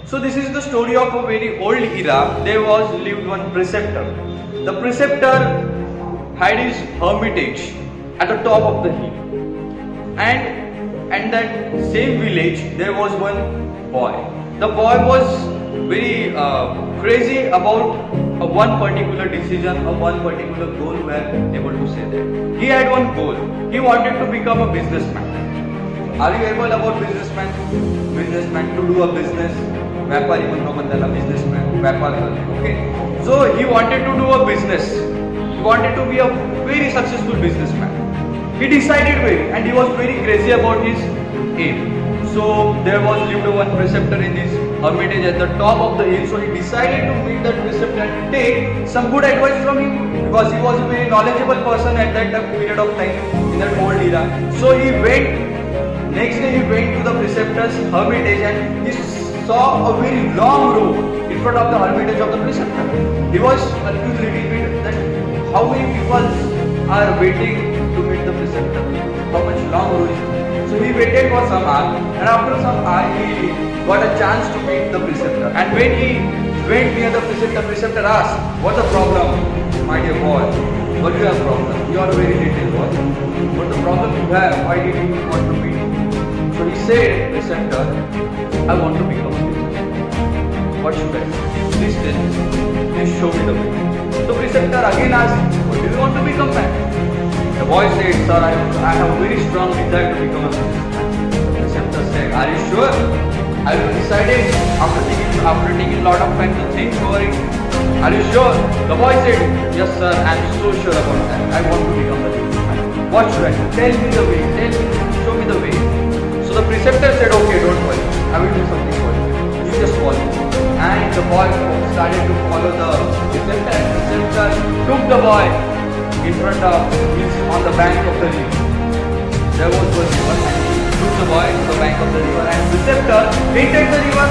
So this is the story of a very old era. There was lived one preceptor. The preceptor had his hermitage at the top of the hill, and in that same village there was one boy. The boy was very crazy about one particular decision or one particular goal. We are able to say that he had one goal. He wanted to become a businessman. Are you able about businessman? Businessman to do a business. व्यापारी म्हणतो आपण त्याला businessman व्यापार करणे. Okay, so he wanted to do a business. He wanted to be a very successful businessman. He decided very, and he was very crazy about his aim. So there was lived one preceptor in his hermitage at the top of the hill. So he decided to meet that preceptor and take some good advice from him, because he was a very knowledgeable person at that period of time in that old era. So he went. Next day he went to the preceptor's hermitage and he saw a very long row in front of the hermitage of the preceptor. He was confused a little bit that how many people are waiting to meet the preceptor. How much long row is it? So he waited for some hour, and after some hour he got a chance to meet the preceptor. And when he went near the preceptor asked, "What's the problem, my dear boy? What is your problem? You are a very little boy. What the problem you have? Why did you want to meet?" So he said, "Preceptor, I want to become a businessman. What should I do? Please tell me. Please show me the way." So preceptor again asked, "What do you want to become, man?" The boy said, "Sir, I have a very strong desire to become a businessman." The preceptor said, "Are you sure? Have you decided after taking lot of time to think over it? Are you sure?" The boy said, "Yes, sir, I am so sure about that. I want to become a businessman. What should I do? Tell me the way. Show me the way." So the preceptor said, "Okay, don't worry. I will do something for you. You just follow." And the boy started to follow the preceptor, and the preceptor took the boy in front of on the bank of the river. There was one river, and he took the boy to the bank of the river, and preceptor entered the river.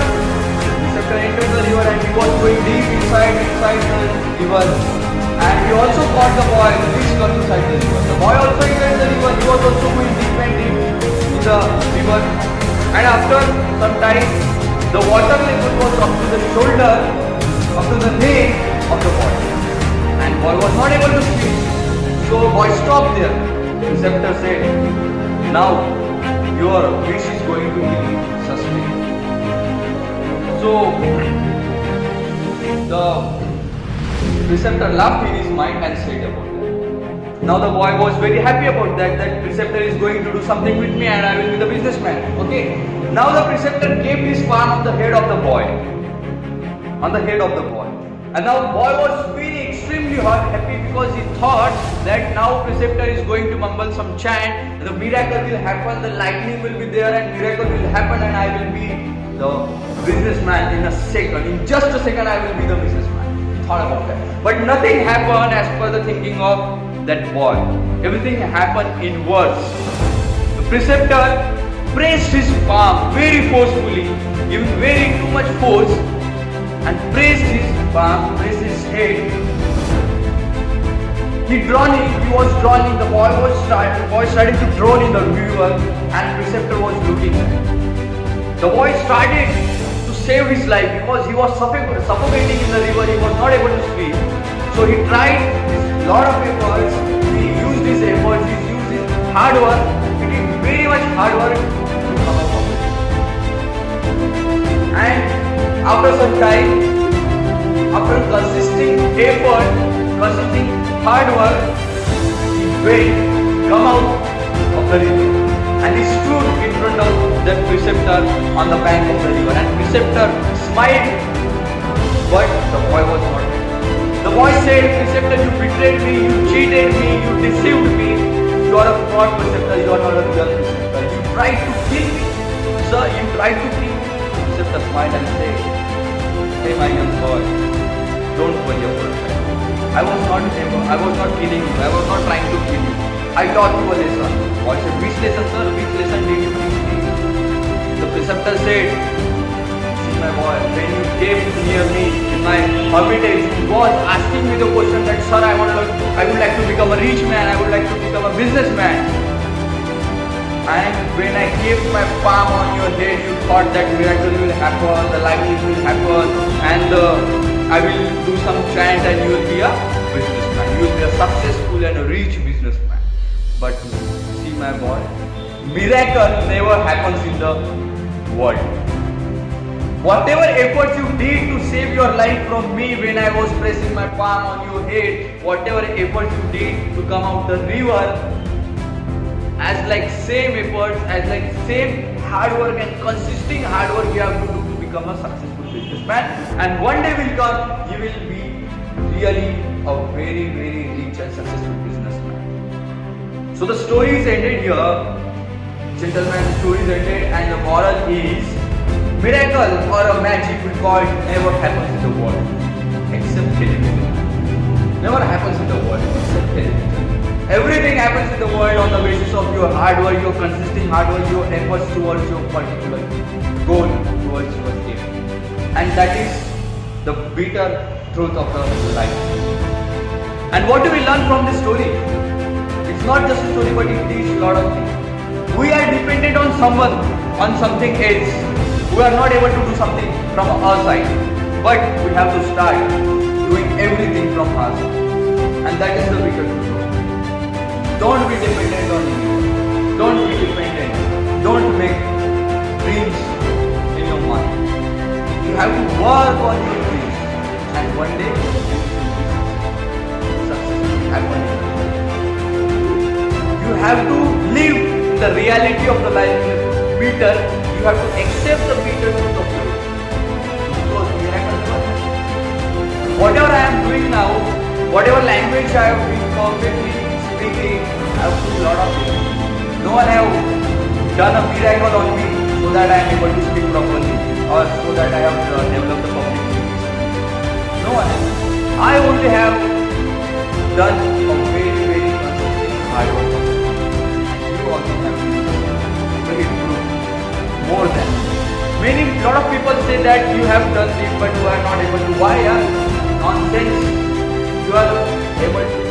Preceptor entered the river, and he was going deep inside the river. And he also caught the boy to reach inside the river. The boy also entered the river. He was also going deep and deep in the river. And after some time, the water level was up to the shoulder, up to the neck of the boy. And boy was not able to swim. So boy stopped there. The preceptor said, "Now your wish is going to be sustained." So the preceptor laughed in his mind and said about that. Now the boy was very happy about that. That preceptor is going to do something with me, and I will be the businessman. Okay. Now the preceptor kept his palm on the head of the boy. On the head of the boy. And now the boy was very extremely happy, because he thought that now preceptor is going to mumble some chant, the miracle will happen, the lightning will be there and miracle will happen, and I will be the businessman in a second. In just a second I will be the businessman. He thought about that. But nothing happened as per the thinking of that boy. Everything happened in words. The preceptor pressed his palm very forcefully, giving very too much force, and pressed his palm, pressed his head. He was drowning. The boy started to drown in the river, and preceptor was looking at it. The boy started to save his life, because he was suffocating in the river. He was not able to swim. So he tried a lot of efforts. He used his efforts. He used his hard work. He did very much hard work to come up with it. And after some time, after consistent effort, consistent hard work, he come out of the river, and he stood in front of that preceptor on the bank of the river, and preceptor smiled, but the boy was not there. The boy said, "Preceptor, you betrayed me, you cheated me, you deceived me. You are a fraud, preceptor. You are not a real preceptor. You tried to kill me, sir. You tried to kill me." Preceptor smiled and said, "Hey, my young boy, don't worry about that. I was not killing you. I was not trying to kill you. I taught you a lesson." Boy said, "Which lesson, sir? Which lesson did you teach me?" The preceptor said, "See, my boy, when you came near me in my hermitage, you was asking me the question that, sir, I would like to become a rich man. I would like to become a businessman. And when I kept my palm on your head, you thought that miracle will happen, the lightning will happen, and I will do some chant and you will be a businessman. You will be a successful and a rich businessman. But see my boy, miracle never happens in the world. Whatever efforts you did to save your life from me when I was pressing my palm on your head, whatever efforts you did to come out the river, as like same efforts, as like same hard work and consistent hard work you have to do to become a successful businessman. And one day will come, you will be really a very, very rich and successful businessman. So the story is ended here, gentlemen. The story is ended, and the moral is: miracle or a magic we call it never happens in the world except television. Never happens in the world except television. Everything happens in the world on the basis of your hard work, your consistent hard work, your efforts towards your particular goal, towards your aim. And that is the bitter truth of the life. And what do we learn from this story? It's not just a story, but it teaches a lot of things. We are dependent on someone, on something else. We are not able to do something from our side, but we have to start doing everything from our side. And that is the bitter truth. Don't be dependent on anyone. Don't be dependent. Don't make dreams in your mind. You have to work on your dreams, and one day success will happen. You have to live the reality of the life bitter. You have to accept the bitter truth of the life. Because miracle never happens. Whatever I am doing now, whatever language I have been perfectly speaking, I have put a lot of it. No one have done a miracle on me so that I am able to speak properly, or so that I have developed the public speaking. No one has. I only have done a very, very consistent hard work. You also have to improve more than. Lot of people say that you have done this but you are not able to. Why? Nonsense. You are able to